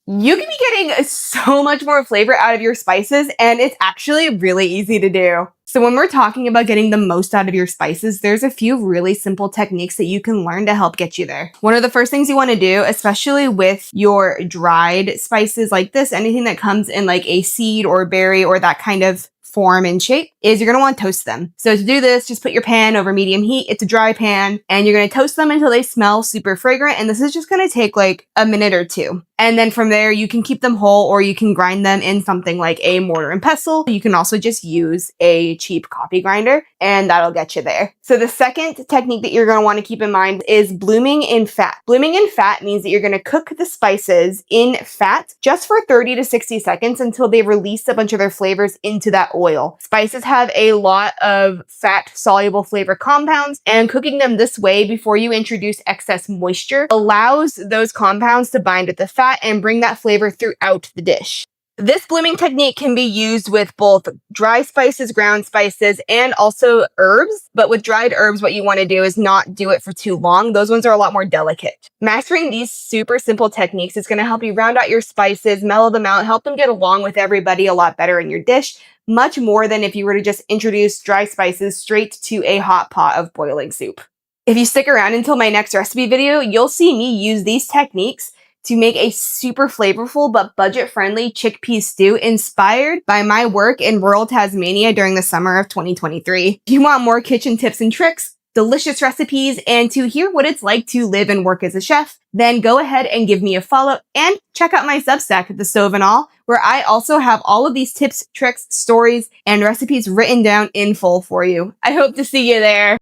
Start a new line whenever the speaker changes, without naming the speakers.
You can be getting so much more flavor out of your spices, and it's actually really easy to do. So when we're talking about getting the most out of your spices, there's a few really simple techniques that you can learn to help get you there. One of the first things you want to do, especially with your dried spices like this, anything that comes in like a seed or berry or that kind of form and shape, is you're going to want to toast them. So to do this, just put your pan over medium heat. It's a dry pan, and you're going to toast them until they smell super fragrant. And this is just going to take like a minute or two. And then from there, you can keep them whole, or you can grind them in something like a mortar and pestle. You can also just use a cheap coffee grinder, and that'll get you there. So the second technique that you're going to want to keep in mind is blooming in fat. Blooming in fat means that you're going to cook the spices in fat just for 30 to 60 seconds until they release a bunch of their flavors into that oil. Spices have a lot of fat-soluble flavor compounds, and cooking them this way before you introduce excess moisture allows those compounds to bind with the fat and bring that flavor throughout the dish. This blooming technique can be used with both dry spices, ground spices, and also herbs. But with dried herbs, what you want to do is not do it for too long. Those ones are a lot more delicate. Mastering these super simple techniques is going to help you round out your spices, mellow them out, help them get along with everybody a lot better in your dish, much more than if you were to just introduce dry spices straight to a hot pot of boiling soup. If you stick around until my next recipe video, you'll see me use these techniques to make a super flavorful but budget-friendly chickpea stew inspired by my work in rural Tasmania during the summer of 2023. If you want more kitchen tips and tricks, delicious recipes, and to hear what it's like to live and work as a chef, then go ahead and give me a follow and check out my Substack, The Stove and All, where I also have all of these tips, tricks, stories, and recipes written down in full for you. I hope to see you there.